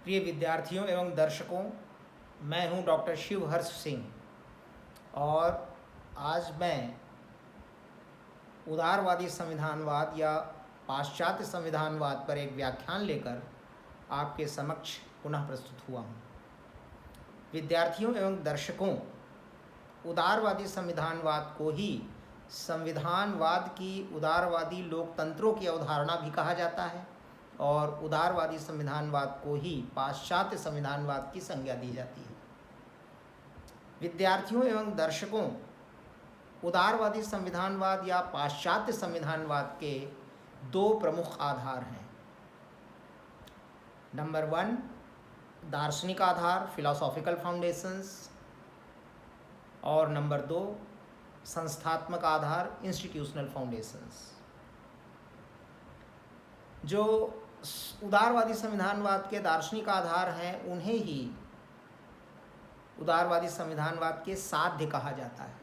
प्रिय विद्यार्थियों एवं दर्शकों, मैं हूं डॉक्टर शिवहर्ष सिंह और आज मैं उदारवादी संविधानवाद या पाश्चात्य संविधानवाद पर एक व्याख्यान लेकर आपके समक्ष पुनः प्रस्तुत हुआ हूं। विद्यार्थियों एवं दर्शकों, उदारवादी संविधानवाद को ही संविधानवाद की उदारवादी लोकतंत्रों की अवधारणा भी कहा जाता है और उदारवादी संविधानवाद को ही पाश्चात्य संविधानवाद की संज्ञा दी जाती है। विद्यार्थियों एवं दर्शकों, उदारवादी संविधानवाद या पाश्चात्य संविधानवाद के दो प्रमुख आधार हैं। नंबर 1, दार्शनिक आधार फिलोसॉफिकल फाउंडेशंस, और नंबर 2, संस्थात्मक आधार इंस्टीट्यूशनल फाउंडेशंस। जो उदारवादी संविधानवाद के दार्शनिक आधार हैं उन्हें ही उदारवादी संविधानवाद के साध्य कहा जाता है।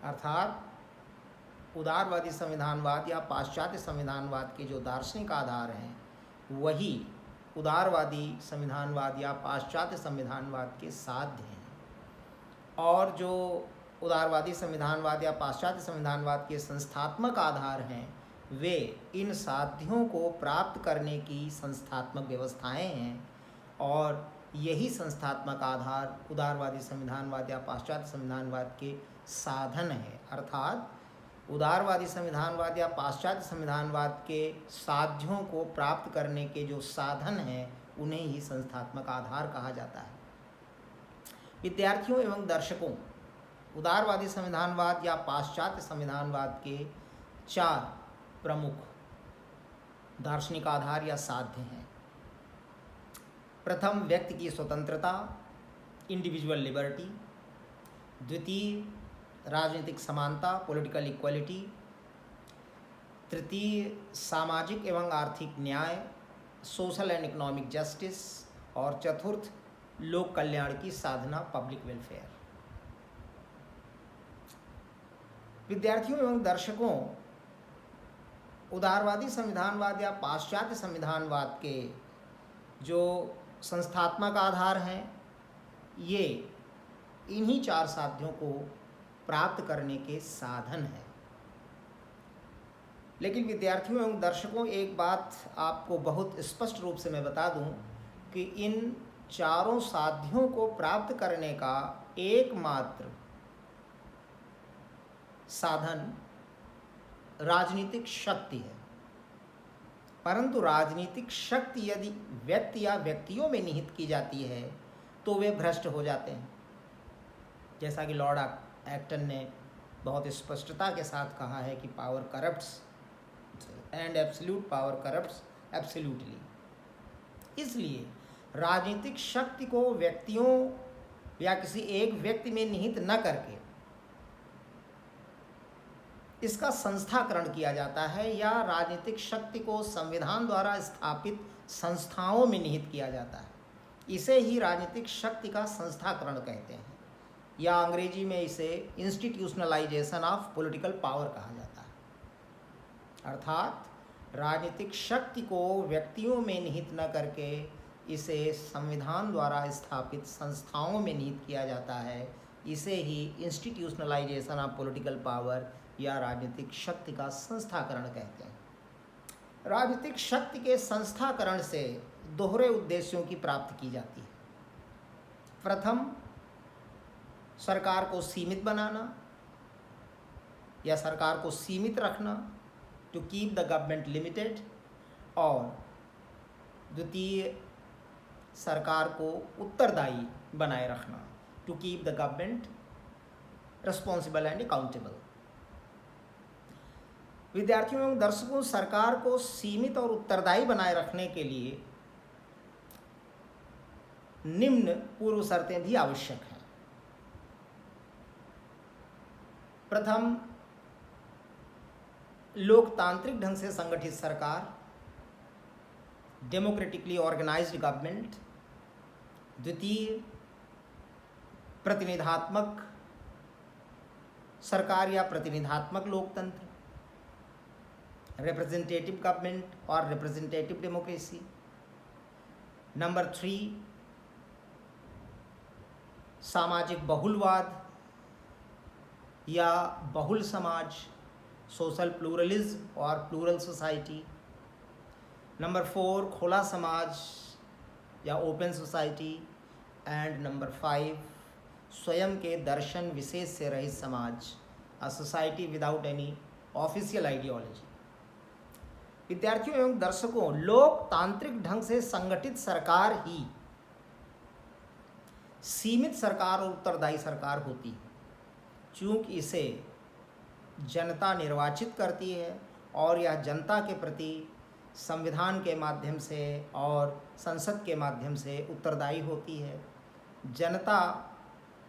अर्थात उदारवादी संविधानवाद या पाश्चात्य संविधानवाद के जो दार्शनिक आधार हैं वही उदारवादी संविधानवाद या पाश्चात्य संविधानवाद के साध्य हैं, और जो उदारवादी संविधानवाद या पाश्चात्य संविधानवाद के संस्थात्मक आधार हैं वे इन साध्यों को प्राप्त करने की संस्थात्मक व्यवस्थाएं हैं, और यही संस्थात्मक आधार उदारवादी संविधानवाद या पाश्चात्य संविधानवाद के साधन है। अर्थात उदारवादी संविधानवाद या पाश्चात्य संविधानवाद के साध्यों को प्राप्त करने के जो साधन हैं उन्हें ही संस्थात्मक आधार कहा जाता है। विद्यार्थियों एवं दर्शकों, उदारवादी संविधानवाद या पाश्चात्य संविधानवाद के 4 प्रमुख दार्शनिक आधार या साध्य हैं। प्रथम, व्यक्ति की स्वतंत्रता, इंडिविजुअल लिबर्टी। द्वितीय, राजनीतिक समानता, पॉलिटिकल इक्वलिटी। तृतीय, सामाजिक एवं आर्थिक न्याय, सोशल एंड इकोनॉमिक जस्टिस। और चतुर्थ, लोक कल्याण की साधना, पब्लिक वेलफेयर। विद्यार्थियों एवं दर्शकों, उदारवादी संविधानवाद या पाश्चात्य संविधानवाद के जो संस्थात्मक आधार हैं ये इन्हीं 4 साध्यों को प्राप्त करने के साधन हैं। लेकिन विद्यार्थियों एवं दर्शकों, एक बात आपको बहुत स्पष्ट रूप से मैं बता दूं कि इन 4 साध्यों को प्राप्त करने का एकमात्र साधन राजनीतिक शक्ति है। परंतु राजनीतिक शक्ति यदि व्यक्ति या व्यक्तियों में निहित की जाती है तो वे भ्रष्ट हो जाते हैं। जैसा कि लॉर्ड एक्टन ने बहुत स्पष्टता के साथ कहा है कि power corrupts and absolute power corrupts absolutely. इसलिए राजनीतिक शक्ति को व्यक्तियों या किसी एक व्यक्ति में निहित न करके इसका संस्थाकरण किया जाता है, या राजनीतिक शक्ति को संविधान द्वारा स्थापित संस्थाओं में निहित किया जाता है। इसे ही राजनीतिक शक्ति का संस्थाकरण कहते हैं, या अंग्रेजी में इसे इंस्टीट्यूशनलाइजेशन ऑफ पॉलिटिकल पावर कहा जाता है। अर्थात राजनीतिक शक्ति को व्यक्तियों में निहित न करके इसे संविधान द्वारा स्थापित संस्थाओं में निहित किया जाता है। इसे ही इंस्टीट्यूशनलाइजेशन ऑफ पॉलिटिकल पावर या राजनीतिक शक्ति का संस्थाकरण कहते हैं। राजनीतिक शक्ति के संस्थाकरण से दोहरे उद्देश्यों की प्राप्ति की जाती है। प्रथम, सरकार को सीमित बनाना या सरकार को सीमित रखना, to keep the government limited. और द्वितीय, सरकार को उत्तरदायी बनाए रखना, to keep the government responsible and accountable. विद्यार्थियों एवं दर्शकों, सरकार को सीमित और उत्तरदायी बनाए रखने के लिए निम्न पूर्व शर्तें भी आवश्यक हैं। प्रथम, लोकतांत्रिक ढंग से संगठित सरकार, डेमोक्रेटिकली ऑर्गेनाइज्ड गवर्नमेंट। द्वितीय, प्रतिनिधात्मक सरकार या प्रतिनिधात्मक लोकतंत्र, रिप्रेजेंटेटिव गवर्नमेंट और रिप्रेजेंटेटिव डेमोक्रेसी। नंबर 3, सामाजिक बहुलवाद या बहुल समाज, सोशल प्लूरलिज्म और प्लूरल सोसाइटी। नंबर 4, खुला समाज या ओपन सोसाइटी। एंड नंबर 5, स्वयं के दर्शन विशेष से रहित समाज, a society without any official ideology. विद्यार्थियों एवं दर्शकों, लोकतांत्रिक ढंग से संगठित सरकार ही सीमित सरकार और उत्तरदायी सरकार होती है, चूँकि इसे जनता निर्वाचित करती है और यह जनता के प्रति संविधान के माध्यम से और संसद के माध्यम से उत्तरदायी होती है। जनता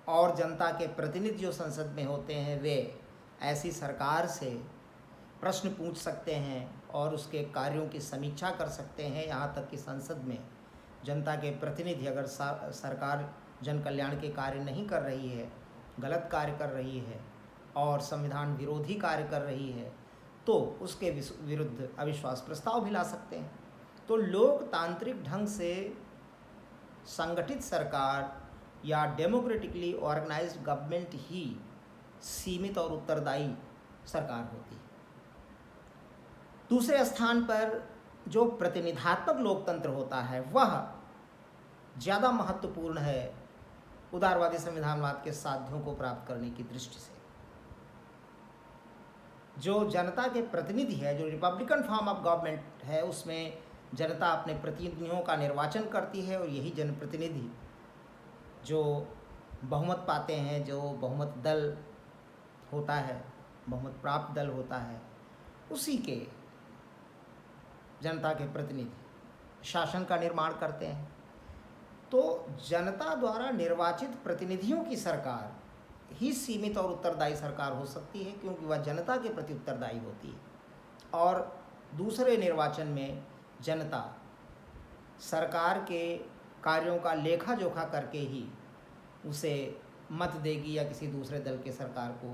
और जनता के प्रतिनिधि जो संसद में होते हैं वे ऐसी सरकार से प्रश्न पूछ सकते हैं और उसके कार्यों की समीक्षा कर सकते हैं। यहाँ तक कि संसद में जनता के प्रतिनिधि अगर सरकार जन कल्याण के कार्य नहीं कर रही है, गलत कार्य कर रही है और संविधान विरोधी कार्य कर रही है, तो उसके विरुद्ध अविश्वास प्रस्ताव भी ला सकते हैं। तो लोकतांत्रिक ढंग से संगठित सरकार या डेमोक्रेटिकली ऑर्गेनाइज्ड गवर्नमेंट ही सीमित और उत्तरदायी सरकार होती है। दूसरे स्थान पर जो प्रतिनिधात्मक लोकतंत्र होता है वह ज़्यादा महत्वपूर्ण है उदारवादी संविधानवाद के साध्यों को प्राप्त करने की दृष्टि से। जो जनता के प्रतिनिधि है, जो रिपब्लिकन फॉर्म ऑफ गवर्नमेंट है, उसमें जनता अपने प्रतिनिधियों का निर्वाचन करती है और यही जनप्रतिनिधि जो बहुमत पाते हैं, जो बहुमत दल होता है, बहुमत प्राप्त दल होता है, उसी के जनता के प्रतिनिधि शासन का निर्माण करते हैं। तो जनता द्वारा निर्वाचित प्रतिनिधियों की सरकार ही सीमित और उत्तरदायी सरकार हो सकती है, क्योंकि वह जनता के प्रति उत्तरदायी होती है। और दूसरे निर्वाचन में जनता सरकार के कार्यों का लेखा जोखा करके ही उसे मत देगी या किसी दूसरे दल के सरकार को,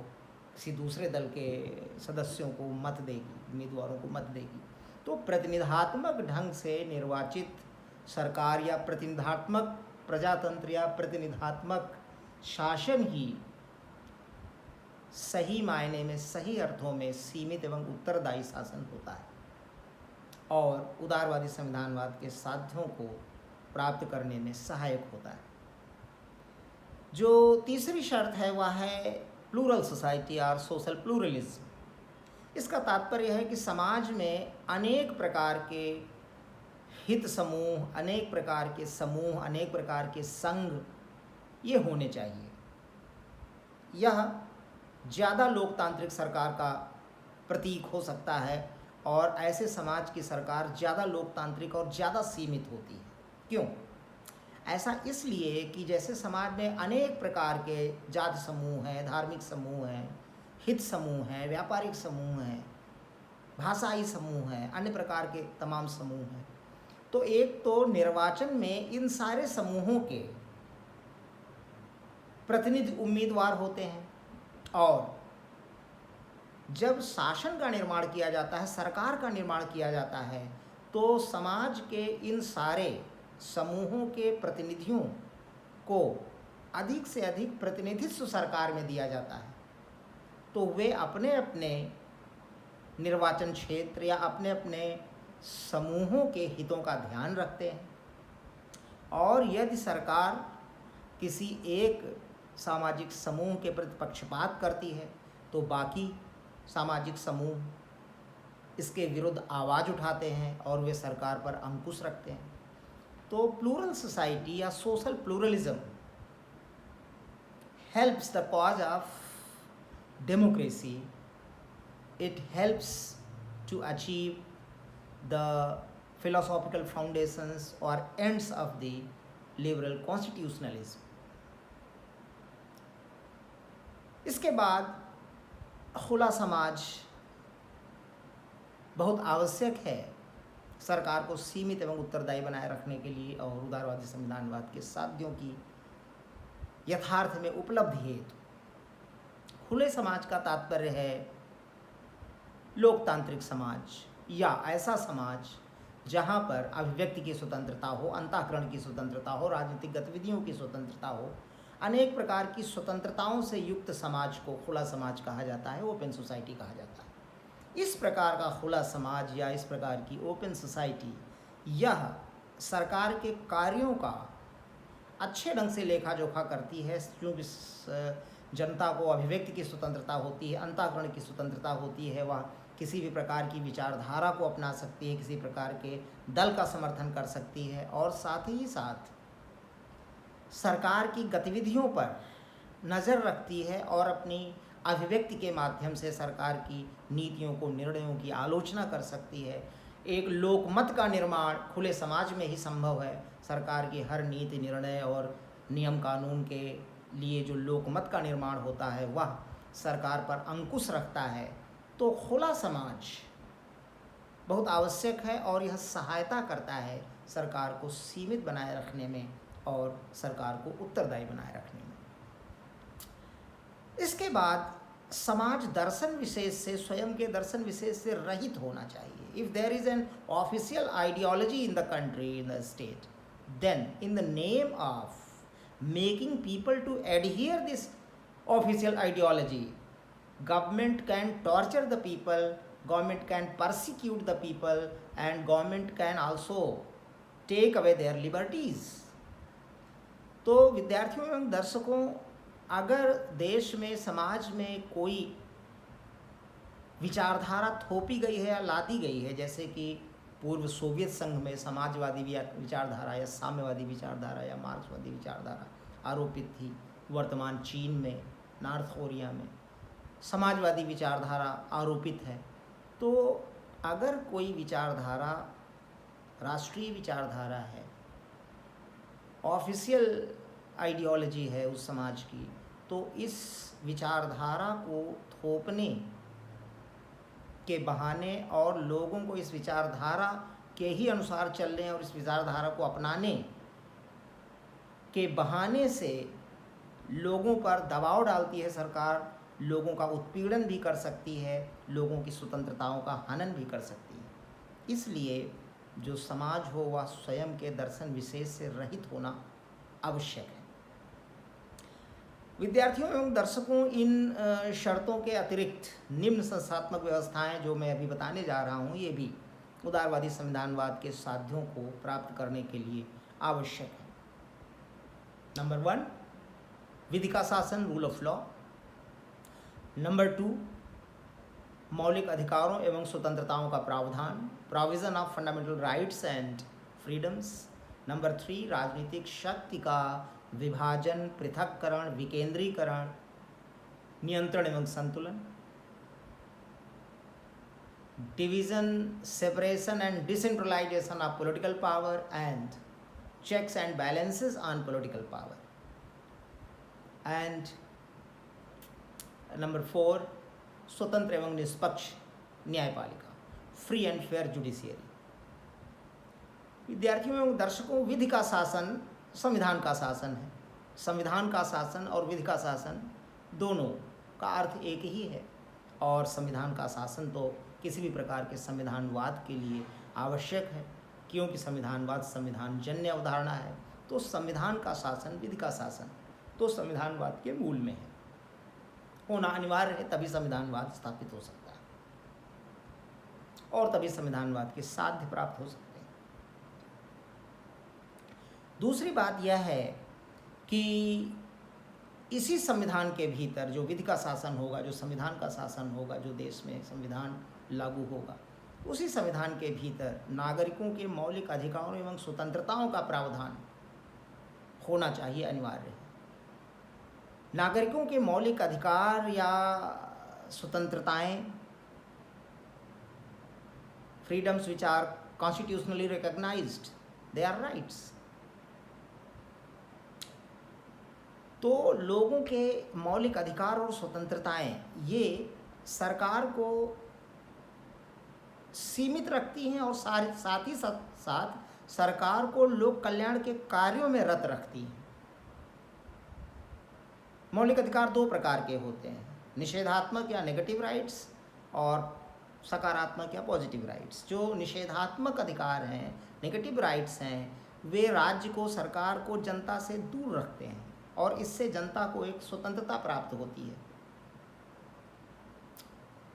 किसी दूसरे दल के सदस्यों को मत देगी, उम्मीदवारों को मत देगी। तो प्रतिनिधात्मक ढंग से निर्वाचित सरकार या प्रतिनिधात्मक प्रजातंत्र या प्रतिनिधात्मक शासन ही सही मायने में, सही अर्थों में सीमित एवं उत्तरदायी शासन होता है और उदारवादी संविधानवाद के साध्यों को प्राप्त करने में सहायक होता है। जो तीसरी शर्त है वह है प्लूरल सोसाइटी और सोशल प्लूरलिज्म। इसका तात्पर्य है कि समाज में अनेक प्रकार के हित समूह, अनेक प्रकार के समूह, अनेक प्रकार के संघ ये होने चाहिए। यह ज़्यादा लोकतांत्रिक सरकार का प्रतीक हो सकता है और ऐसे समाज की सरकार ज़्यादा लोकतांत्रिक और ज़्यादा सीमित होती है। क्यों? ऐसा इसलिए कि जैसे समाज में अनेक प्रकार के जाति समूह हैं, धार्मिक समूह हैं, हित समूह हैं, व्यापारिक समूह हैं, भाषाई समूह हैं, अन्य प्रकार के तमाम समूह हैं। तो एक तो निर्वाचन में इन सारे समूहों के प्रतिनिधि उम्मीदवार होते हैं और जब शासन का निर्माण किया जाता है, सरकार का निर्माण किया जाता है, तो समाज के इन सारे समूहों के प्रतिनिधियों को अधिक से अधिक प्रतिनिधित्व सरकार में दिया जाता है। तो वे अपने अपने निर्वाचन क्षेत्र या अपने अपने समूहों के हितों का ध्यान रखते हैं और यदि सरकार किसी एक सामाजिक समूह के प्रति पक्षपात करती है तो बाकी सामाजिक समूह इसके विरुद्ध आवाज़ उठाते हैं और वे सरकार पर अंकुश रखते हैं। तो प्लूरल सोसाइटी या social pluralism helps the cause of democracy. It helps to achieve the philosophical foundations or ends of the liberal constitutionalism. इसके बाद खुला समाज बहुत आवश्यक है सरकार को सीमित एवं उत्तरदायी बनाए रखने के लिए और उदारवादी संविधानवाद के साध्यों की यथार्थ में उपलब्धि हेतु। खुले समाज का तात्पर्य है लोकतांत्रिक समाज या ऐसा समाज जहाँ पर अभिव्यक्ति की स्वतंत्रता हो, अंतःकरण की स्वतंत्रता हो, राजनीतिक गतिविधियों की स्वतंत्रता हो, अनेक प्रकार की स्वतंत्रताओं से युक्त समाज को खुला समाज कहा जाता है, ओपन सोसाइटी कहा जाता है। इस प्रकार का खुला समाज या इस प्रकार की ओपन सोसाइटी यह सरकार के कार्यों का अच्छे ढंग से लेखा जोखा करती है, क्योंकि जनता को अभिव्यक्ति की स्वतंत्रता होती है, अंतःकरण की स्वतंत्रता होती है, वह किसी भी प्रकार की विचारधारा को अपना सकती है, किसी प्रकार के दल का समर्थन कर सकती है, और साथ ही साथ सरकार की गतिविधियों पर नज़र रखती है और अपनी अभिव्यक्ति के माध्यम से सरकार की नीतियों को, निर्णयों की आलोचना कर सकती है। एक लोकमत का निर्माण खुले समाज में ही संभव है। सरकार की हर नीति, निर्णय और नियम कानून के लिए जो लोकमत का निर्माण होता है वह सरकार पर अंकुश रखता है। तो खुला समाज बहुत आवश्यक है और यह सहायता करता है सरकार को सीमित बनाए रखने में और सरकार को उत्तरदायी बनाए रखने में। इसके बाद समाज दर्शन विशेष से, स्वयं के दर्शन विशेष से रहित होना चाहिए। If there is an official ideology in the country, in the state, then in the name of making people to adhere this official ideology, government can torture the people, government can persecute the people, and government can also take away their liberties. तो विद्यार्थियों एवं दर्शकों, अगर देश में, समाज में कोई विचारधारा थोपी गई है या लादी गई है, जैसे कि पूर्व सोवियत संघ में समाजवादी विचारधारा या साम्यवादी विचारधारा या मार्क्सवादी विचारधारा आरोपित थी, वर्तमान चीन में, नॉर्थ कोरिया में समाजवादी विचारधारा आरोपित है, तो अगर कोई विचारधारा राष्ट्रीय विचारधारा है, ऑफिशियल आइडियोलॉजी है उस समाज की, तो इस विचारधारा को थोपने के बहाने और लोगों को इस विचारधारा के ही अनुसार चलने और इस विचारधारा को अपनाने के बहाने से लोगों पर दबाव डालती है सरकार, लोगों का उत्पीड़न भी कर सकती है, लोगों की स्वतंत्रताओं का हनन भी कर सकती है। इसलिए जो समाज हो वह स्वयं के दर्शन विशेष से रहित होना आवश्यक है। विद्यार्थियों एवं दर्शकों, इन शर्तों के अतिरिक्त निम्न संस्थात्मक व्यवस्थाएं जो मैं अभी बताने जा रहा हूँ, ये भी उदारवादी संविधानवाद के साध्यों को प्राप्त करने के लिए आवश्यक है। नंबर 1, विधि का शासन, रूल ऑफ लॉ। नंबर 2, मौलिक अधिकारों एवं स्वतंत्रताओं का प्रावधान, provision of fundamental rights and freedoms. Number 3, राजनीतिक शक्ति का विभाजन, पृथक्करण, विकेंद्रीकरण, नियंत्रण एवं संतुलन। Division, separation and decentralization of political power and checks and balances on political power. And number 4, स्वतंत्र एवं निष्पक्ष न्यायपालिका, फ्री एंड फेयर जुडिशियरी। विद्यार्थियों एवं दर्शकों, विधि का शासन संविधान का शासन है। संविधान का शासन और विधि का शासन दोनों का अर्थ एक ही है, और संविधान का शासन तो किसी भी प्रकार के संविधानवाद के लिए आवश्यक है, क्योंकि संविधानवाद संविधानजन्य अवधारणा है। तो संविधान का शासन, विधि का शासन तो संविधानवाद के मूल में है, होना अनिवार्य है, तभी संविधानवाद स्थापित हो सकता है और तभी संविधानवाद के साध्य प्राप्त हो सकते हैं। दूसरी बात यह है कि इसी संविधान के भीतर जो विधि का शासन होगा, जो संविधान का शासन होगा, जो देश में संविधान लागू होगा, उसी संविधान के भीतर नागरिकों के मौलिक अधिकारों एवं स्वतंत्रताओं का प्रावधान होना चाहिए, अनिवार्य है। नागरिकों के मौलिक अधिकार या स्वतंत्रताएं, freedoms which are constitutionally recognised, they are rights. तो लोगों के मौलिक अधिकार और स्वतंत्रताएं ये सरकार को सीमित रखती हैं और साथ ही साथ सरकार को लोक कल्याण के कार्यों में रत रखती हैं। मौलिक अधिकार 2 प्रकार के होते हैं, निषेधात्मक या नेगेटिव राइट्स और सकारात्मक या पॉजिटिव राइट्स। जो निषेधात्मक अधिकार हैं, नेगेटिव राइट्स हैं, वे राज्य को, सरकार को जनता से दूर रखते हैं और इससे जनता को एक स्वतंत्रता प्राप्त होती है।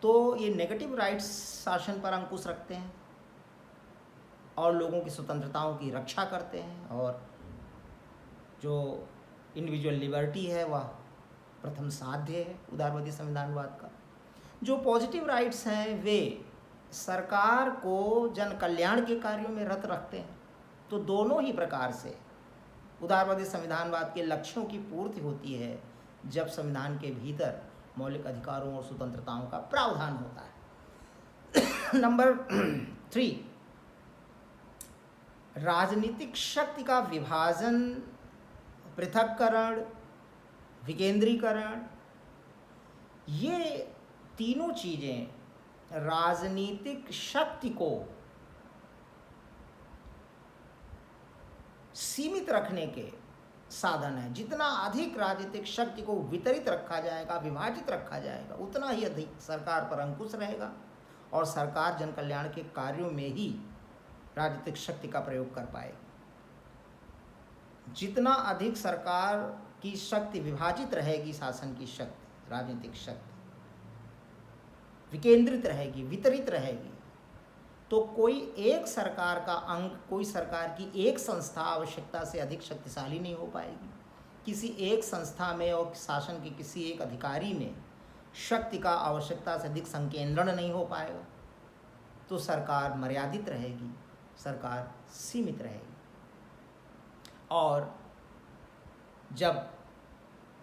तो ये नेगेटिव राइट्स शासन पर अंकुश रखते हैं और लोगों की स्वतंत्रताओं की रक्षा करते हैं, और जो इंडिविजुअल लिबर्टी है वह प्रथम साध्य है उदारवादी संविधानवाद का। जो पॉजिटिव राइट्स हैं वे सरकार को जन कल्याण के कार्यों में रत रखते हैं। तो दोनों ही प्रकार से उदारवादी संविधानवाद के लक्ष्यों की पूर्ति होती है जब संविधान के भीतर मौलिक अधिकारों और स्वतंत्रताओं का प्रावधान होता है। नंबर 3, राजनीतिक शक्ति का विभाजन, पृथक्करण, विकेंद्रीकरण, ये तीनों चीजें राजनीतिक शक्ति को सीमित रखने के साधन है। जितना अधिक राजनीतिक शक्ति को वितरित रखा जाएगा, विभाजित रखा जाएगा, उतना ही अधिक सरकार पर अंकुश रहेगा और सरकार जन कल्याण के कार्यों में ही राजनीतिक शक्ति का प्रयोग कर पाएगी। जितना अधिक सरकार की शक्ति विभाजित रहेगी, शासन की शक्ति, राजनीतिक शक्ति विकेंद्रित रहेगी, वितरित रहेगी, तो कोई एक सरकार का अंग, कोई सरकार की एक संस्था आवश्यकता से अधिक शक्तिशाली नहीं हो पाएगी। किसी एक संस्था में और शासन के किसी एक अधिकारी में शक्ति का आवश्यकता से अधिक संकेंद्रण नहीं हो पाएगा। तो सरकार मर्यादित रहेगी, सरकार सीमित रहेगी। और जब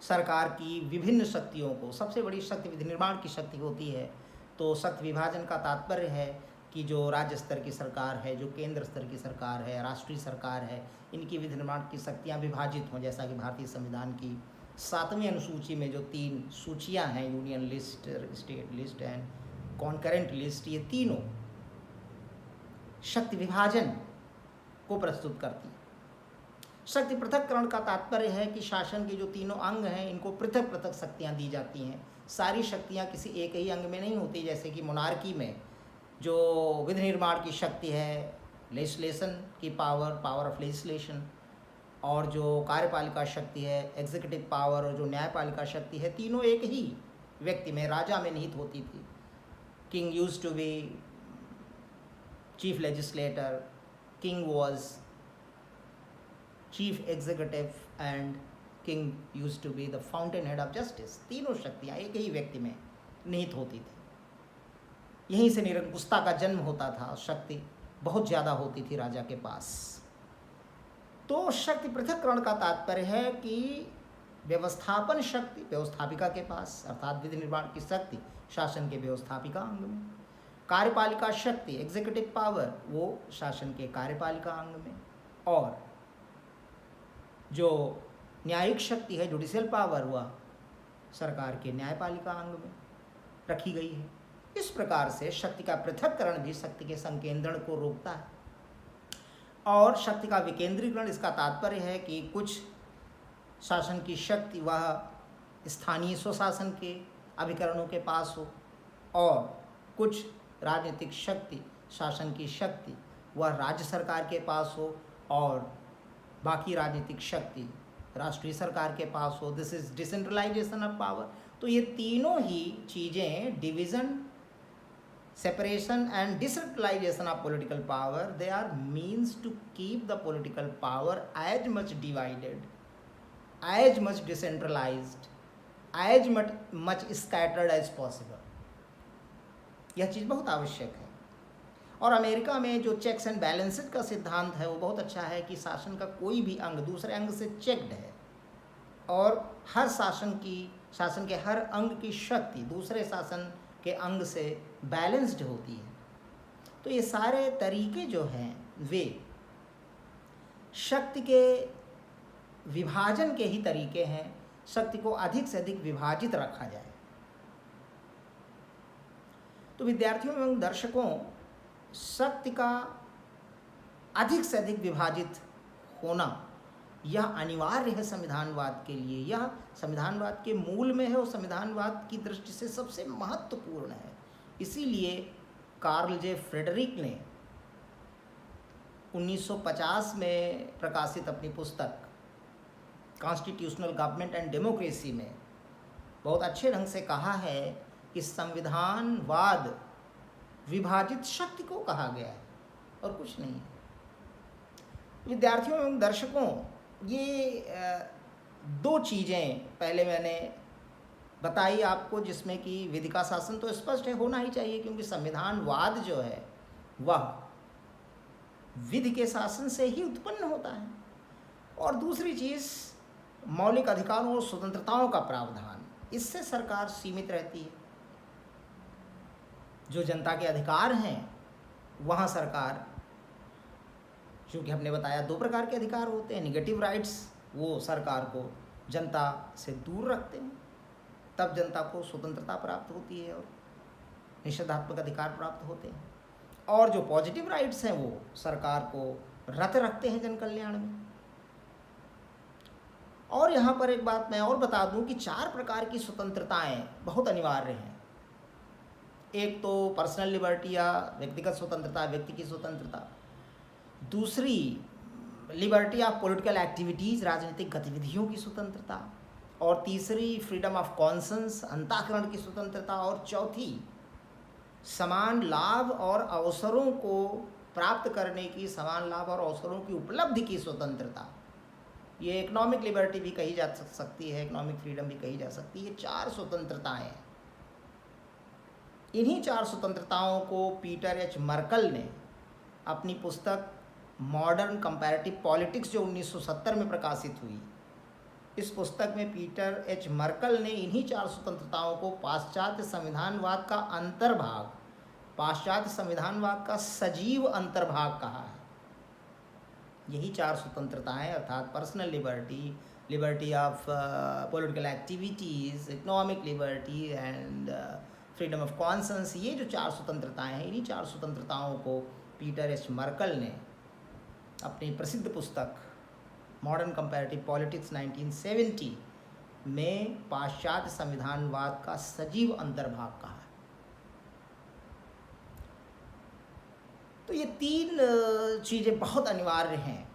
सरकार की विभिन्न शक्तियों को, सबसे बड़ी शक्ति विधि निर्माण की शक्ति होती है, तो शक्ति विभाजन का तात्पर्य है कि जो राज्य स्तर की सरकार है, जो केंद्र स्तर की सरकार है, राष्ट्रीय सरकार है, इनकी विधि निर्माण की शक्तियाँ विभाजित हों। जैसा कि भारतीय संविधान की 7वीं अनुसूची में जो 3 सूचियाँ हैं, union list, state list and concurrent list, ये तीनों शक्ति विभाजन को प्रस्तुत करती है। शक्ति पृथक्करण का तात्पर्य है कि शासन के जो तीनों अंग हैं, इनको पृथक पृथक शक्तियाँ दी जाती हैं। सारी शक्तियाँ किसी एक ही अंग में नहीं होती। जैसे कि मोनार्की में जो विधि निर्माण की शक्ति है, लेजिस्लेशन की पावर, पावर ऑफ लेजिस्लेशन, और जो कार्यपालिका शक्ति है, एग्जीक्यूटिव पावर, और जो न्यायपालिका शक्ति है, तीनों एक ही व्यक्ति में, राजा में निहित होती थी। King used to be chief legislator, king was chief executive and king used to be the fountain head of justice. तीनों शक्तियाँ एक ही व्यक्ति में निहित होती थी। यहीं से निरंकुशता का जन्म होता था। शक्ति बहुत ज़्यादा होती थी राजा के पास। तो शक्ति पृथक्करण का तात्पर्य है कि व्यवस्थापन शक्ति व्यवस्थापिका के पास, अर्थात विधि निर्माण की शक्ति शासन के व्यवस्थापिका अंग में, कार्यपालिका शक्ति एग्जीक्यूटिव पावर वो शासन के कार्यपालिका अंग में, और जो न्यायिक शक्ति है जुडिशियल पावर वह सरकार के न्यायपालिका अंग में रखी गई है। इस प्रकार से शक्ति का पृथक्करण भी शक्ति के संकेंद्रण को रोकता है। और शक्ति का विकेंद्रीकरण, इसका तात्पर्य है कि कुछ शासन की शक्ति वह स्थानीय स्वशासन के अभिकरणों के पास हो, और कुछ राजनीतिक शक्ति, शासन की शक्ति वह राज्य सरकार के पास हो, और बाकी राजनीतिक शक्ति राष्ट्रीय सरकार के पास हो। This is decentralization of power. तो ये तीनों ही चीज़ें, division, separation and decentralization of political power, they are means to keep the political power as much divided, as much decentralized, as much scattered as possible. यह चीज़ बहुत आवश्यक है। और अमेरिका में जो चेक्स एंड बैलेंसेस का सिद्धांत है वो बहुत अच्छा है कि शासन का कोई भी अंग दूसरे अंग से चेक्ड है, और हर शासन के हर अंग की शक्ति दूसरे शासन के अंग से बैलेंस्ड होती है। तो ये सारे तरीके जो हैं वे शक्ति के विभाजन के ही तरीके हैं। शक्ति को अधिक से अधिक विभाजित रखा जाए। तो विद्यार्थियों एवं दर्शकों, शक्ति का अधिक से अधिक विभाजित होना यह अनिवार्य है संविधानवाद के लिए। यह संविधानवाद के मूल में है और संविधानवाद की दृष्टि से सबसे महत्वपूर्ण है। इसीलिए कार्ल जे फ्रेडरिक ने 1950 में प्रकाशित अपनी पुस्तक कॉन्स्टिट्यूशनल गवर्नमेंट एंड डेमोक्रेसी में बहुत अच्छे ढंग से कहा है कि संविधानवाद विभाजित शक्ति को कहा गया है और कुछ नहीं है। विद्यार्थियों एवं दर्शकों, ये दो चीज़ें पहले मैंने बताई आपको, जिसमें कि विधि का शासन तो स्पष्ट है, होना ही चाहिए, क्योंकि संविधानवाद जो है वह विधि के शासन से ही उत्पन्न होता है। और दूसरी चीज़ मौलिक अधिकारों और स्वतंत्रताओं का प्रावधान, इससे सरकार सीमित रहती है। जो जनता के अधिकार हैं वहाँ सरकार, क्योंकि हमने बताया दो प्रकार के अधिकार होते हैं, निगेटिव राइट्स, वो सरकार को जनता से दूर रखते हैं, तब जनता को स्वतंत्रता प्राप्त होती है और निषेधात्मक अधिकार प्राप्त होते हैं। और जो पॉजिटिव राइट्स हैं वो सरकार को रत रखते हैं जन कल्याण में। और यहाँ पर एक बात मैं और बता दूं कि 4 प्रकार की स्वतंत्रताएं बहुत अनिवार्य हैं। एक तो पर्सनल लिबर्टी या व्यक्तिगत स्वतंत्रता, व्यक्ति की स्वतंत्रता। दूसरी लिबर्टी ऑफ पॉलिटिकल एक्टिविटीज़, राजनीतिक गतिविधियों की स्वतंत्रता। और तीसरी फ्रीडम ऑफ कॉन्शंस, अंतःकरण की स्वतंत्रता। और चौथी समान लाभ और अवसरों को प्राप्त करने की, समान लाभ और अवसरों की उपलब्धि की स्वतंत्रता। ये इकोनॉमिक लिबर्टी भी कही जा सकती है, इकोनॉमिक फ्रीडम भी कही जा सकती है। 4 स्वतंत्रताएं हैं। इन्हीं 4 स्वतंत्रताओं को पीटर एच मर्कल ने अपनी पुस्तक मॉडर्न कंपैरेटिव पॉलिटिक्स, जो 1970 में प्रकाशित हुई, इस पुस्तक में पीटर एच मर्कल ने इन्हीं 4 स्वतंत्रताओं को पाश्चात्य संविधानवाद का अंतर्भाग, पाश्चात्य संविधानवाद का सजीव अंतर्भाग कहा है। यही 4 स्वतंत्रताएं, अर्थात personal liberty, liberty of political activities, economic liberty and freedom of conscience, ये जो 4 स्वतंत्रताएं हैं, इन्हीं 4 स्वतंत्रताओं को पीटर एच मर्कल ने अपनी प्रसिद्ध पुस्तक मॉडर्न कंपैरेटिव पॉलिटिक्स 1970 में पाश्चात्य संविधानवाद का सजीव अंतर्भाग कहा है। तो ये 3 चीज़ें बहुत अनिवार्य हैं: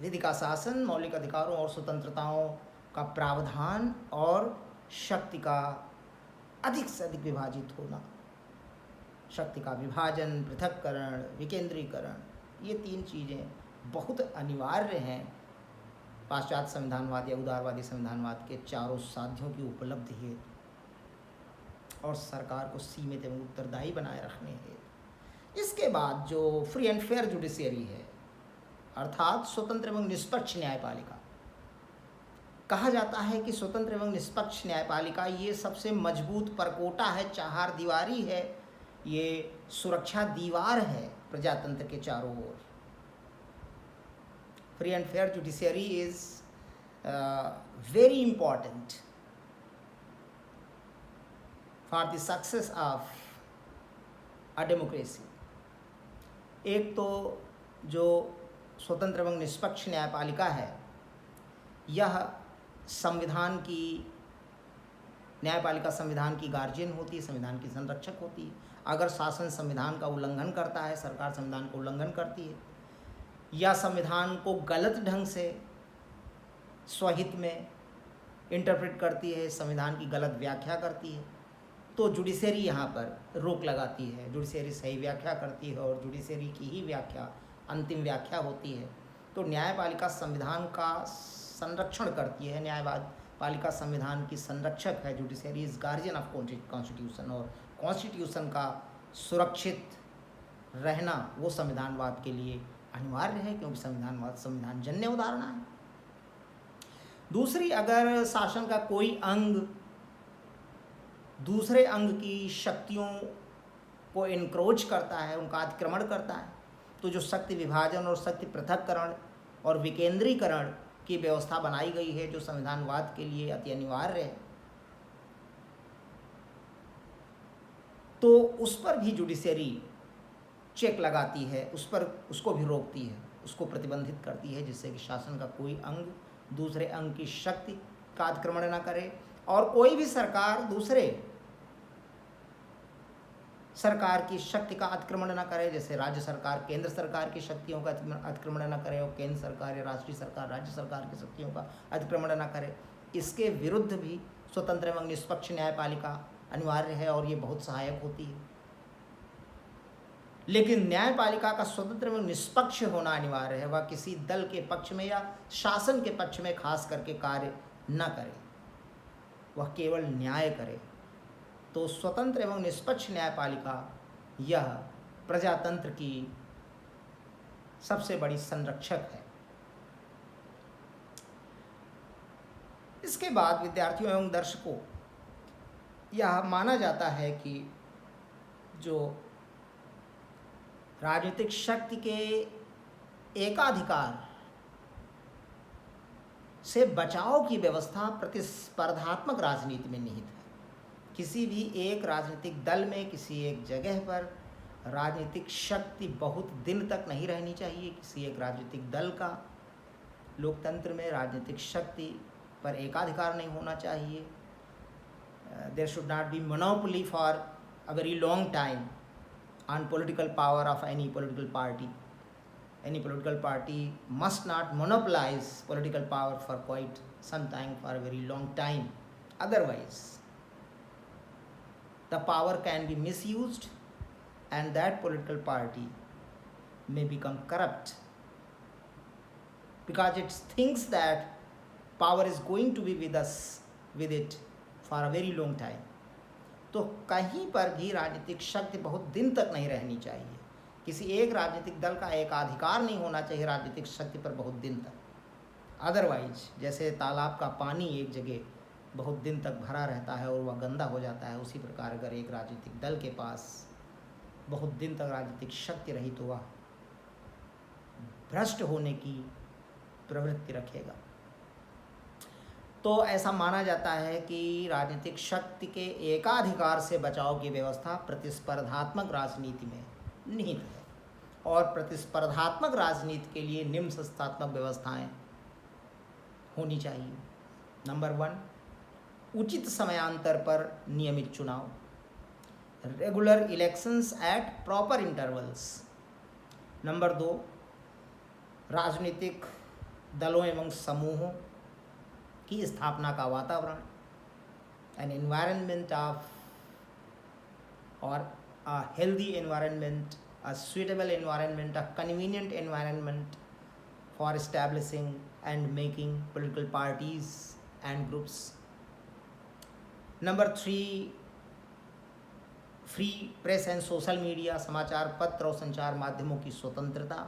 विधि का शासन, मौलिक अधिकारों और स्वतंत्रताओं का प्रावधान और शक्ति का अधिक से अधिक विभाजित होना। शक्ति का विभाजन, पृथक्करण, विकेंद्रीकरण, ये 3 चीज़ें बहुत अनिवार्य हैं पाश्चात्य संविधानवाद या उदारवादी संविधानवाद के चारों साध्यों की उपलब्धि हेतु और सरकार को सीमित एवं उत्तरदायी बनाए रखने हेतु। इसके बाद जो फ्री एंड फेयर जुडिशियरी है, अर्थात स्वतंत्र एवं निष्पक्ष न्यायपालिका, कहा जाता है कि स्वतंत्र एवं निष्पक्ष न्यायपालिका ये सबसे मजबूत परकोटा है, चार दीवारी है, ये सुरक्षा दीवार है प्रजातंत्र के चारों ओर। Free and fair judiciary is very important for the success of a democracy. एक तो जो स्वतंत्र एवं निष्पक्ष न्यायपालिका है, यह संविधान की, न्यायपालिका संविधान की गार्जियन होती है, संविधान की संरक्षक होती है। अगर शासन संविधान का उल्लंघन करता है, सरकार संविधान का उल्लंघन करती है या संविधान को गलत ढंग से स्वहित में इंटरप्रेट करती है, संविधान की गलत व्याख्या करती है, तो जुडिशरी यहाँ पर रोक लगाती है। जुडिशरी सही व्याख्या करती है और जुडिशरी की ही व्याख्या अंतिम व्याख्या होती है। तो न्यायपालिका संविधान का संरक्षण करती है, न्यायपालिका संविधान की संरक्षक है। Judiciary is guardian of constitution, और कॉन्स्टिट्यूशन का सुरक्षित रहना वो संविधानवाद के लिए अनिवार्य है, क्योंकि संविधानवाद संविधानजन्य उदाहरण है। दूसरी, अगर शासन का कोई अंग दूसरे अंग की शक्तियों को इनक्रोच करता है, उनका अतिक्रमण करता है, तो जो शक्ति विभाजन और शक्ति पृथक्करण और विकेंद्रीकरण की व्यवस्था बनाई गई है, जो संविधानवाद के लिए अति अनिवार्य है, तो उस पर भी जुडिशरी चेक लगाती है, उसको भी रोकती है, उसको प्रतिबंधित करती है, जिससे कि शासन का कोई अंग दूसरे अंग की शक्ति का अतिक्रमण न करे और कोई भी सरकार दूसरे सरकार की शक्ति का अतिक्रमण न करे, जैसे राज्य सरकार केंद्र सरकार की शक्तियों का अतिक्रमण न करे और केंद्र सरकार या राष्ट्रीय सरकार राज्य सरकार की शक्तियों का अतिक्रमण न करे। इसके विरुद्ध भी स्वतंत्र एवं निष्पक्ष न्यायपालिका अनिवार्य है और ये बहुत सहायक होती है। लेकिन न्यायपालिका का स्वतंत्र एवं निष्पक्ष होना अनिवार्य है। वह किसी दल के पक्ष में या शासन के पक्ष में खास करके कार्य न करे, वह केवल न्याय करे। तो स्वतंत्र एवं निष्पक्ष न्यायपालिका यह प्रजातंत्र की सबसे बड़ी संरक्षक है। इसके बाद विद्यार्थियों एवं दर्शकों, यह माना जाता है कि जो राजनीतिक शक्ति के एकाधिकार से बचाव की व्यवस्था प्रतिस्पर्धात्मक राजनीति में निहित है। किसी भी एक राजनीतिक दल में, किसी एक जगह पर राजनीतिक शक्ति बहुत दिन तक नहीं रहनी चाहिए। किसी एक राजनीतिक दल का लोकतंत्र में राजनीतिक शक्ति पर एकाधिकार नहीं होना चाहिए। There should not be monopoly for a very long time on political power of any political party. Any political party must not monopolize political power for quite some time, for a very long time. Otherwise, the power can be misused and that political party may become corrupt because it thinks that power is going to be with it for a very long time. तो कहीं पर भी राजनीतिक शक्ति बहुत दिन तक नहीं रहनी चाहिए। किसी एक राजनीतिक दल का एकाधिकार नहीं होना चाहिए राजनीतिक शक्ति पर बहुत दिन तक। अदरवाइज, जैसे तालाब का पानी एक जगह बहुत दिन तक भरा रहता है और वह गंदा हो जाता है, उसी प्रकार अगर एक राजनीतिक दल के पास बहुत दिन तक राजनीतिक शक्ति रही तो वह भ्रष्ट होने की प्रवृत्ति रखेगा। तो ऐसा माना जाता है कि राजनीतिक शक्ति के एकाधिकार से बचाव की व्यवस्था प्रतिस्पर्धात्मक राजनीति में निहित है और प्रतिस्पर्धात्मक राजनीति के लिए निम्न संस्थात्मक व्यवस्थाएं होनी चाहिए। नंबर 1, उचित समयांतर पर नियमित चुनाव, regular elections at proper intervals. Number 2, राजनीतिक दलों एवं समूहों की स्थापना का वातावरण, एन एनवायरनमेंट ऑफ और a healthy environment, a suitable environment, a convenient environment for establishing and making political parties and groups. Number 3, free press and social media, समाचार पत्र और संचार माध्यमों की स्वतंत्रता।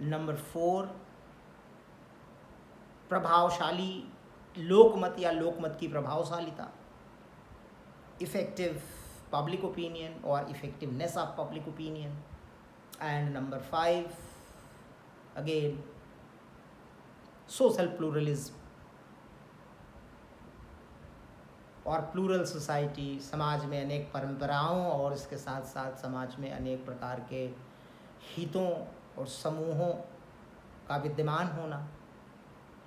नंबर 4, प्रभावशाली लोकमत या लोकमत की प्रभावशालिता, effective public opinion or effectiveness of public opinion. And number 5, again, social pluralism और प्लूरल सोसाइटी, समाज में अनेक परंपराओं और इसके साथ साथ समाज में अनेक प्रकार के हितों और समूहों का विद्यमान होना,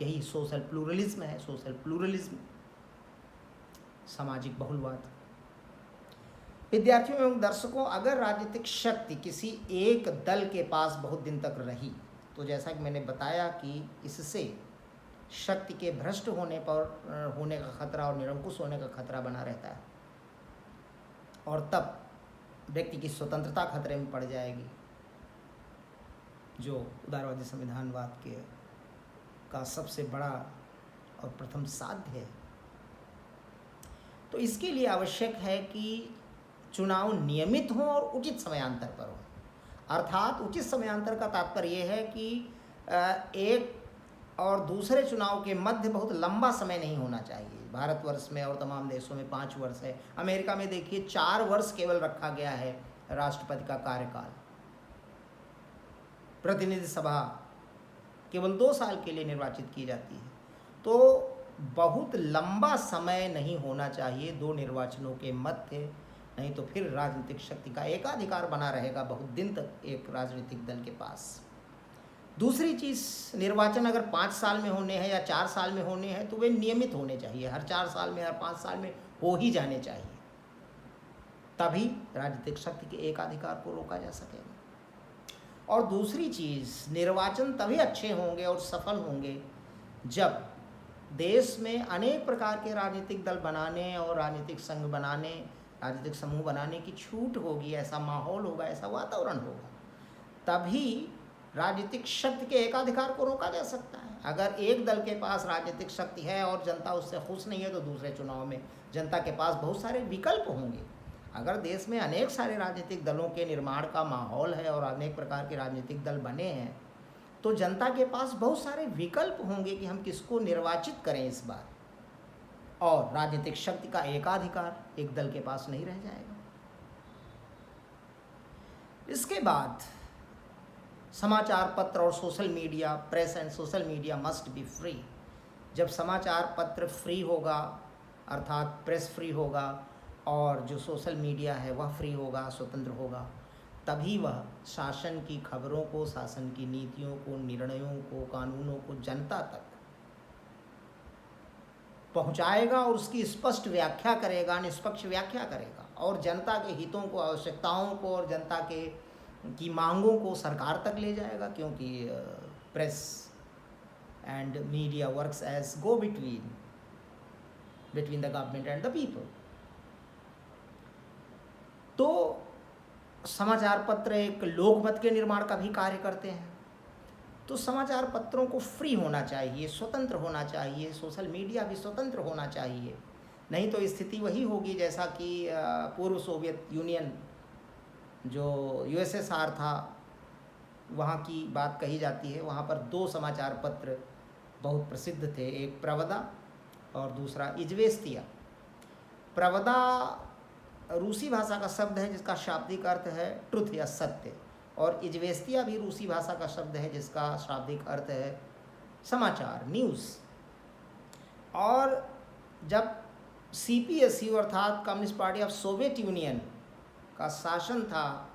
यही सोशल प्लूरलिज्म है। सोशल प्लूरलिज्म, सामाजिक बहुलवाद। विद्यार्थियों एवं दर्शकों, अगर राजनीतिक शक्ति किसी एक दल के पास बहुत दिन तक रही तो जैसा कि मैंने बताया कि इससे शक्ति के भ्रष्ट होने का खतरा और निरंकुश होने का खतरा बना रहता है और तब व्यक्ति की स्वतंत्रता खतरे में पड़ जाएगी, जो उदारवादी संविधानवाद का सबसे बड़ा और प्रथम साध्य है। तो इसके लिए आवश्यक है कि चुनाव नियमित हों और उचित समयांतर पर हो। अर्थात उचित समयांतर का तात्पर्य यह है कि एक और दूसरे चुनाव के मध्य बहुत लंबा समय नहीं होना चाहिए। भारतवर्ष में और तमाम देशों में 5 वर्ष है। अमेरिका में देखिए 4 वर्ष केवल रखा गया है राष्ट्रपति का कार्यकाल। प्रतिनिधि सभा केवल 2 साल के लिए निर्वाचित की जाती है। तो बहुत लंबा समय नहीं होना चाहिए 2 निर्वाचनों के मध्य, नहीं तो फिर राजनीतिक शक्ति का एकाधिकार बना रहेगा बहुत दिन तक एक राजनीतिक दल के पास। दूसरी चीज़, निर्वाचन अगर 5 साल में होने हैं या 4 साल में होने हैं तो वे नियमित होने चाहिए। हर 4 साल में, हर 5 साल में हो ही जाने चाहिए। तभी राजनीतिक शक्ति के एकाधिकार को रोका जा सकेगा। और दूसरी चीज़, निर्वाचन तभी अच्छे होंगे और सफल होंगे जब देश में अनेक प्रकार के राजनीतिक दल बनाने और राजनीतिक संघ बनाने, राजनीतिक समूह बनाने की छूट होगी, ऐसा माहौल होगा, ऐसा वातावरण होगा, तभी राजनीतिक शक्ति के एकाधिकार को रोका जा सकता है। अगर एक दल के पास राजनीतिक शक्ति है और जनता उससे खुश नहीं है तो दूसरे चुनाव में जनता के पास बहुत सारे विकल्प होंगे। अगर देश में अनेक सारे राजनीतिक दलों के निर्माण का माहौल है और अनेक प्रकार के राजनीतिक दल बने हैं तो जनता के पास बहुत सारे विकल्प होंगे कि हम किसको निर्वाचित करें इस बार, और राजनीतिक शक्ति का एकाधिकार एक दल के पास नहीं रह जाएगा। इसके बाद समाचार पत्र और social media, press and social media must be free. जब समाचार पत्र फ्री होगा अर्थात प्रेस फ्री होगा और जो सोशल मीडिया है वह फ्री होगा, स्वतंत्र होगा, तभी वह शासन की खबरों को, शासन की नीतियों को, निर्णयों को, कानूनों को जनता तक पहुंचाएगा और उसकी स्पष्ट व्याख्या करेगा, निष्पक्ष व्याख्या करेगा और जनता के हितों को, आवश्यकताओं को और जनता की मांगों को सरकार तक ले जाएगा, क्योंकि press and media works as go between the government and the people. तो समाचार पत्र एक लोकमत के निर्माण का भी कार्य करते हैं। तो समाचार पत्रों को फ्री होना चाहिए, स्वतंत्र होना चाहिए, सोशल मीडिया भी स्वतंत्र होना चाहिए, नहीं तो स्थिति वही होगी जैसा कि पूर्व सोवियत यूनियन जो यूएसएसआर था वहाँ की बात कही जाती है। वहाँ पर दो समाचार पत्र बहुत प्रसिद्ध थे, एक प्रवदा और दूसरा इज़वेस्तिया। प्रवदा रूसी भाषा का शब्द है जिसका शाब्दिक अर्थ है ट्रुथ या सत्य, और इज़वेस्तिया भी रूसी भाषा का शब्द है जिसका शाब्दिक अर्थ है समाचार, न्यूज़। और जब सीपीएसयू अर्थात communist party of Soviet union का शासन था,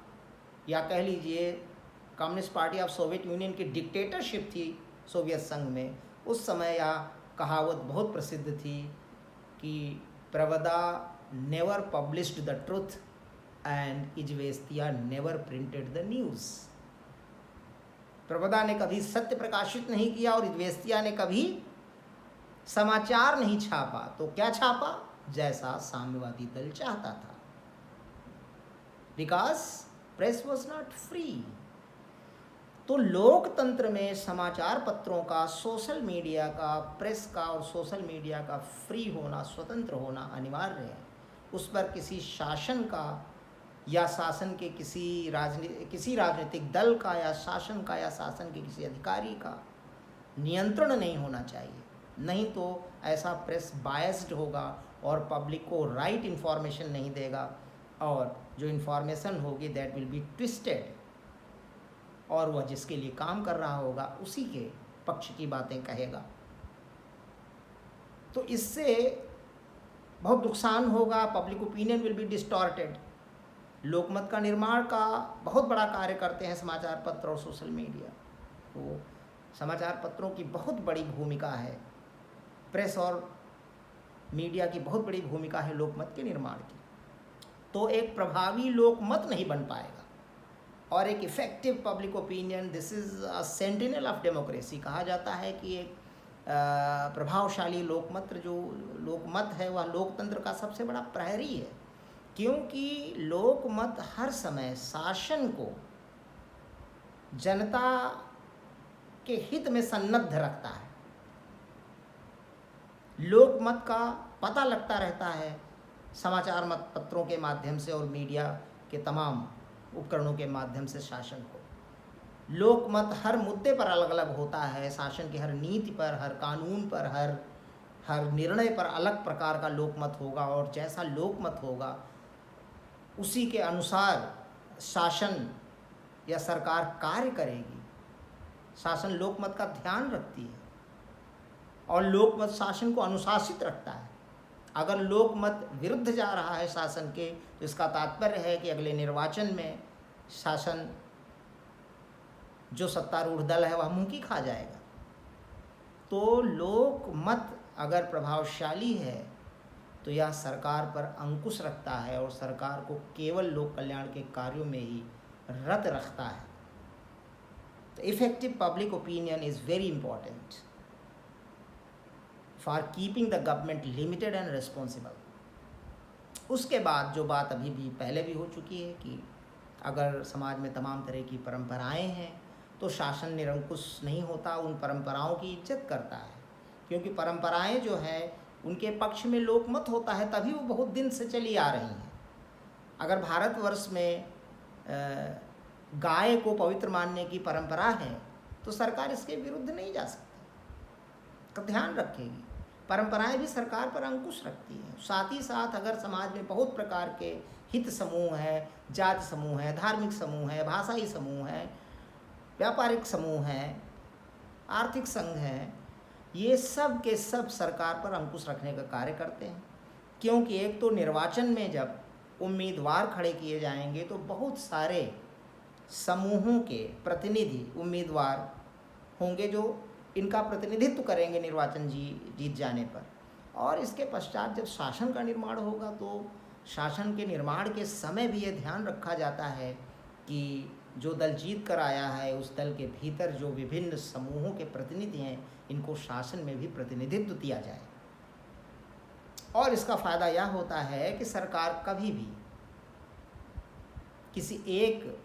या कह लीजिए communist party of Soviet union की डिक्टेटरशिप थी सोवियत संघ में, उस समय यह कहावत बहुत प्रसिद्ध थी कि Pravda never published the truth and Izvestia never printed the news. Pravda ने कभी सत्य प्रकाशित नहीं किया और इज़वेस्तिया ने कभी समाचार नहीं छापा। तो क्या छापा? जैसा साम्यवादी दल चाहता था, because press was not free. तो लोकतंत्र में समाचार पत्रों का, सोशल मीडिया का, प्रेस का और सोशल मीडिया का फ्री होना, स्वतंत्र होना अनिवार्य है। उस पर किसी शासन का या शासन के किसी राजनीतिक दल का या शासन का या शासन के किसी अधिकारी का नियंत्रण नहीं होना चाहिए, नहीं तो ऐसा प्रेस बायस्ड होगा और पब्लिक को राइट इन्फॉर्मेशन नहीं देगा, और जो इन्फॉर्मेशन होगी दैट विल बी ट्विस्टेड, और वह जिसके लिए काम कर रहा होगा उसी के पक्ष की बातें कहेगा। तो इससे बहुत नुकसान होगा, public opinion will be distorted. लोकमत का निर्माण का बहुत बड़ा कार्य करते हैं समाचार पत्र और सोशल मीडिया। तो समाचार पत्रों की बहुत बड़ी भूमिका है, प्रेस और मीडिया की बहुत बड़ी भूमिका है लोकमत के निर्माण की। तो एक प्रभावी लोकमत नहीं बन पाएगा और एक effective public opinion, this is a sentinel of democracy. कहा जाता है कि एक प्रभावशाली लोकमत है वह लोकतंत्र का सबसे बड़ा प्रहरी है, क्योंकि लोकमत हर समय शासन को जनता के हित में सन्नद्ध रखता है। लोकमत का पता लगता रहता है समाचार पत्रों के माध्यम से और मीडिया के तमाम उपकरणों के माध्यम से शासन को। लोकमत हर मुद्दे पर अलग अलग होता है, शासन की हर नीति पर, हर कानून पर, हर निर्णय पर अलग प्रकार का लोकमत होगा, और जैसा लोकमत होगा उसी के अनुसार शासन या सरकार कार्य करेगी। शासन लोकमत का ध्यान रखती है और लोकमत शासन को अनुशासित रखता है। अगर लोकमत विरुद्ध जा रहा है शासन के, तो इसका तात्पर्य है कि अगले निर्वाचन में शासन, जो सत्तारूढ़ दल है, वह मुंह की खा जाएगा। तो लोकमत अगर प्रभावशाली है तो यह सरकार पर अंकुश रखता है और सरकार को केवल लोक कल्याण के कार्यों में ही रत रखता है। तो effective public opinion is very important for keeping the government limited and responsible. उसके बाद जो बात अभी भी पहले भी हो चुकी है कि अगर समाज में तमाम तरह की परंपराएं हैं तो शासन निरंकुश नहीं होता, उन परंपराओं की इज्जत करता है, क्योंकि परंपराएं जो है उनके पक्ष में लोकमत होता है, तभी वो बहुत दिन से चली आ रही हैं। अगर भारतवर्ष में गाय को पवित्र मानने की परंपरा है तो सरकार इसके विरुद्ध नहीं जा सकती, तो ध्यान रखेगी। परंपराएं भी सरकार पर अंकुश रखती हैं। साथ ही साथ अगर समाज में बहुत प्रकार के हित समूह हैं, जाति समूह हैं, धार्मिक समूह हैं, भाषाई समूह हैं, व्यापारिक समूह हैं, आर्थिक संघ हैं, ये सब के सब सरकार पर अंकुश रखने का कार्य करते हैं। क्योंकि एक तो निर्वाचन में जब उम्मीदवार खड़े किए जाएंगे तो बहुत सारे समूहों के प्रतिनिधि उम्मीदवार होंगे जो इनका प्रतिनिधित्व करेंगे निर्वाचन जीत जाने पर। और इसके पश्चात जब शासन का निर्माण होगा तो शासन के निर्माण के समय भी ये ध्यान रखा जाता है कि जो दल जीत कर आया है उस दल के भीतर जो विभिन्न समूहों के प्रतिनिधि हैं इनको शासन में भी प्रतिनिधित्व दिया जाए। और इसका फ़ायदा यह होता है कि सरकार कभी भी किसी एक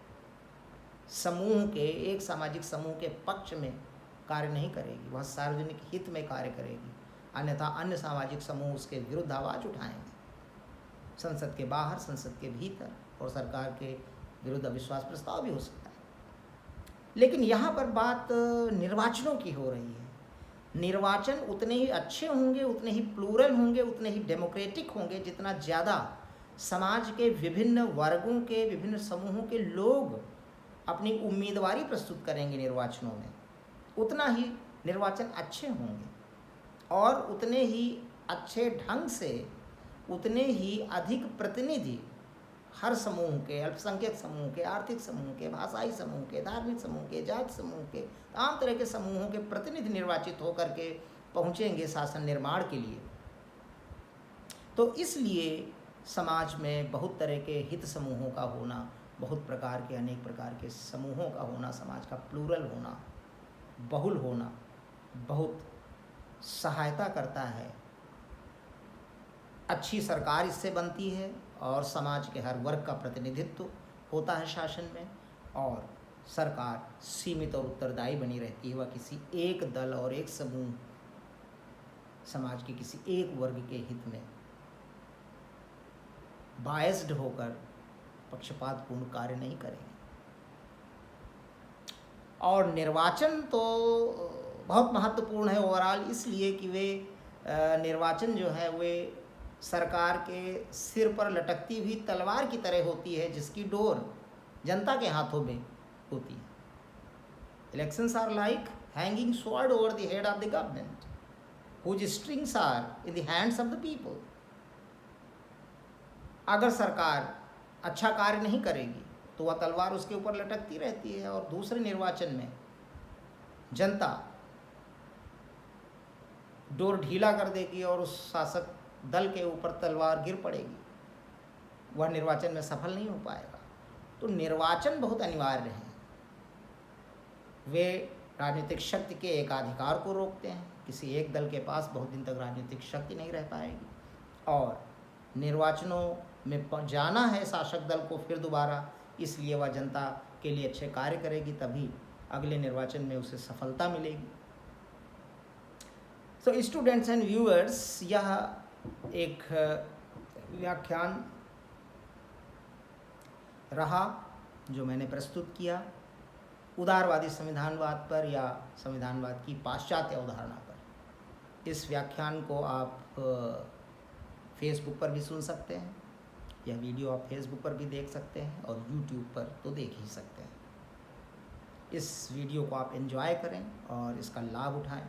समूह के, एक सामाजिक समूह के पक्ष में कार्य नहीं करेगी, वह सार्वजनिक हित में कार्य करेगी, अन्यथा अन्य सामाजिक समूह उसके विरुद्ध आवाज़ उठाएंगे, संसद के बाहर, संसद के भीतर, और सरकार के विरुद्ध अविश्वास प्रस्ताव भी हो सकता है। लेकिन यहाँ पर बात निर्वाचनों की हो रही है। निर्वाचन उतने ही अच्छे होंगे, उतने ही प्लूरल होंगे, उतने ही डेमोक्रेटिक होंगे जितना ज़्यादा समाज के विभिन्न वर्गों के, विभिन्न समूहों के लोग अपनी उम्मीदवारी प्रस्तुत करेंगे निर्वाचनों में, उतना ही निर्वाचन अच्छे होंगे और उतने ही अच्छे ढंग से, उतने ही अधिक प्रतिनिधि हर समूह के, अल्पसंख्यक समूह के, आर्थिक समूह के, भाषाई समूह के, धार्मिक समूह के, जाति समूह के, तमाम तरह के समूहों के प्रतिनिधि निर्वाचित होकर के पहुँचेंगे शासन निर्माण के लिए। तो इसलिए समाज में बहुत तरह के हित समूहों का होना, बहुत प्रकार के, अनेक प्रकार के समूहों का होना, समाज का प्लूरल होना, बहुल होना बहुत सहायता करता है। अच्छी सरकार इससे बनती है और समाज के हर वर्ग का प्रतिनिधित्व होता है शासन में, और सरकार सीमित और उत्तरदायी बनी रहती है। वह किसी एक दल और एक समूह, समाज के किसी एक वर्ग के हित में बायस्ड होकर पक्षपातपूर्ण कार्य नहीं करेंगे। और निर्वाचन तो बहुत महत्वपूर्ण है ओवरऑल, इसलिए कि वे निर्वाचन जो है वे सरकार के सिर पर लटकती हुई तलवार की तरह होती है जिसकी डोर जनता के हाथों में होती है। Elections are like hanging sword over the head of the government whose strings are in the hands of the people. अगर सरकार अच्छा कार्य नहीं करेगी तो वह तलवार उसके ऊपर लटकती रहती है और दूसरे निर्वाचन में जनता डोर ढीला कर देगी और उस शासक दल के ऊपर तलवार गिर पड़ेगी, वह निर्वाचन में सफल नहीं हो पाएगा। तो निर्वाचन बहुत अनिवार्य है। वे राजनीतिक शक्ति के एकाधिकार को रोकते हैं, किसी एक दल के पास बहुत दिन तक राजनीतिक शक्ति नहीं रह पाएगी, और निर्वाचनों में जाना है शासक दल को फिर दोबारा, इसलिए वह जनता के लिए अच्छे कार्य करेगी, तभी अगले निर्वाचन में उसे सफलता मिलेगी। तो स्टूडेंट्स एंड व्यूअर्स, यह एक व्याख्यान रहा जो मैंने प्रस्तुत किया उदारवादी संविधानवाद पर या संविधानवाद की पाश्चात्य अवधारणा पर। इस व्याख्यान को आप फेसबुक पर भी सुन सकते हैं, यह वीडियो आप फेसबुक पर भी देख सकते हैं और यूट्यूब पर तो देख ही सकते हैं। इस वीडियो को आप एंजॉय करें और इसका लाभ उठाएं।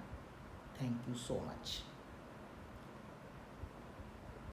Thank you so much.